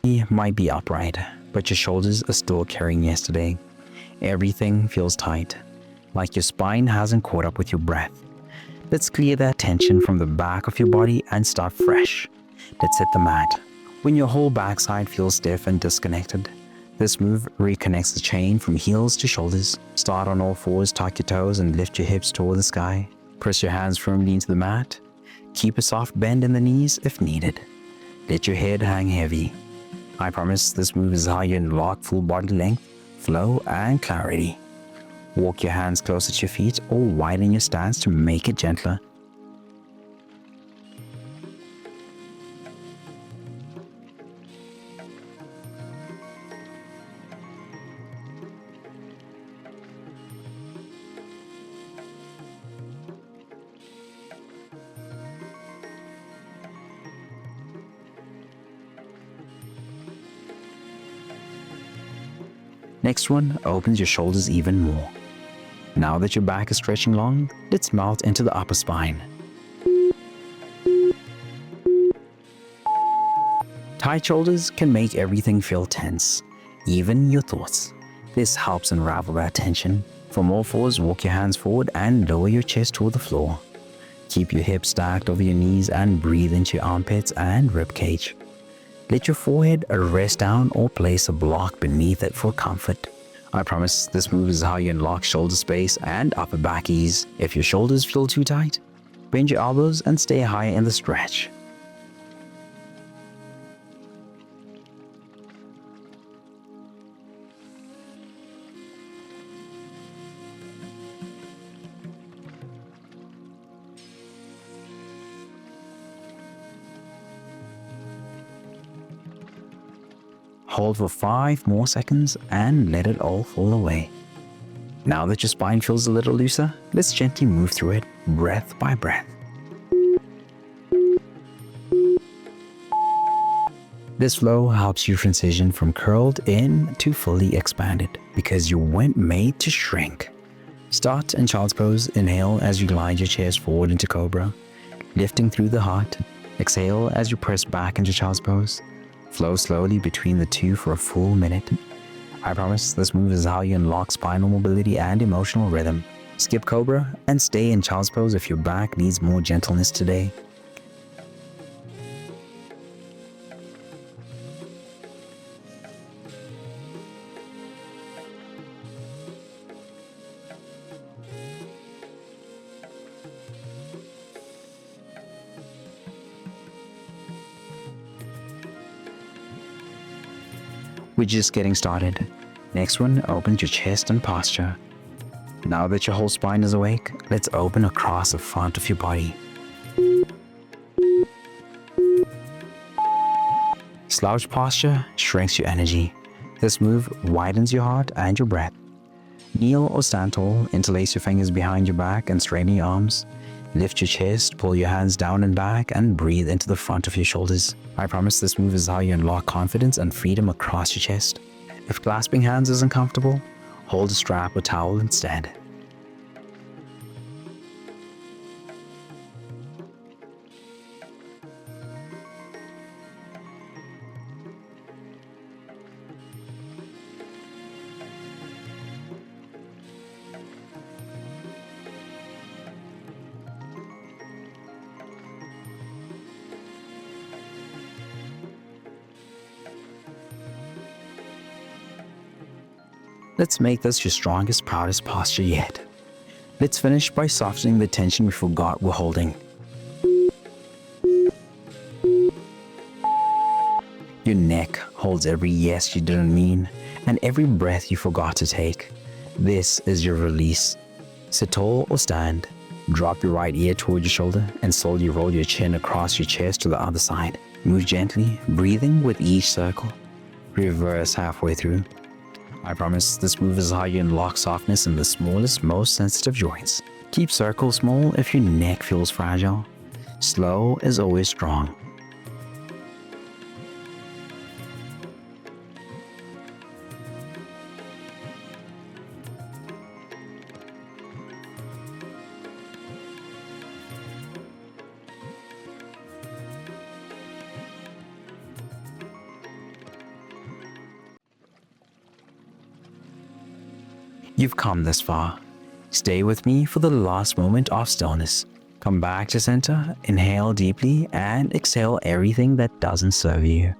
You might be upright, but your shoulders are still carrying yesterday. Everything feels tight, like your spine hasn't caught up with your breath. Let's clear that tension from the back of your body and start fresh. Let's hit the mat. When your whole backside feels stiff and disconnected, this move reconnects the chain from heels to shoulders. Start on all fours, tuck your toes and lift your hips toward the sky. Press your hands firmly into the mat. Keep a soft bend in the knees if needed. Let your head hang heavy. I promise this move is how you unlock full body length, flow, and clarity. Walk your hands closer to your feet or widen your stance to make it gentler. Next one opens your shoulders even more. Now that your back is stretching long, let's melt into the upper spine. Tight shoulders can make everything feel tense, even your thoughts. This helps unravel that tension. From all fours, walk your hands forward and lower your chest toward the floor. Keep your hips stacked over your knees and breathe into your armpits and ribcage. Let your forehead rest down or place a block beneath it for comfort. I promise this move is how you unlock shoulder space and upper back ease. If your shoulders feel too tight, bend your elbows and stay high in the stretch. Hold for 5 more seconds and let it all fall away. Now that your spine feels a little looser, let's gently move through it, breath by breath. This flow helps you transition from curled in to fully expanded because you weren't made to shrink. Start in child's pose. Inhale as you glide your chest forward into Cobra, lifting through the heart. Exhale as you press back into child's pose. Flow slowly between the two for a full minute. I promise this move is how you unlock spinal mobility and emotional rhythm. Skip Cobra and stay in child's pose if your back needs more gentleness today. We're just getting started. Next one opens your chest and posture. Now that your whole spine is awake, let's open across the front of your body. Slouch posture shrinks your energy. This move widens your heart and your breath. Kneel or stand tall, interlace your fingers behind your back and straighten your arms. Lift your chest, pull your hands down and back, and breathe into the front of your shoulders. I promise this move is how you unlock confidence and freedom across your chest. If clasping hands isn't comfortable, hold a strap or towel instead. Let's make this your strongest, proudest posture yet. Let's finish by softening the tension we forgot we're holding. Your neck holds every yes you didn't mean and every breath you forgot to take. This is your release. Sit tall or stand. Drop your right ear toward your shoulder and slowly roll your chin across your chest to the other side. Move gently, breathing with each circle. Reverse halfway through. I promise this move is how you unlock softness in the smallest, most sensitive joints. Keep circles small if your neck feels fragile. Slow is always strong. You've come this far. Stay with me for the last moment of stillness. Come back to center, inhale deeply, and exhale everything that doesn't serve you.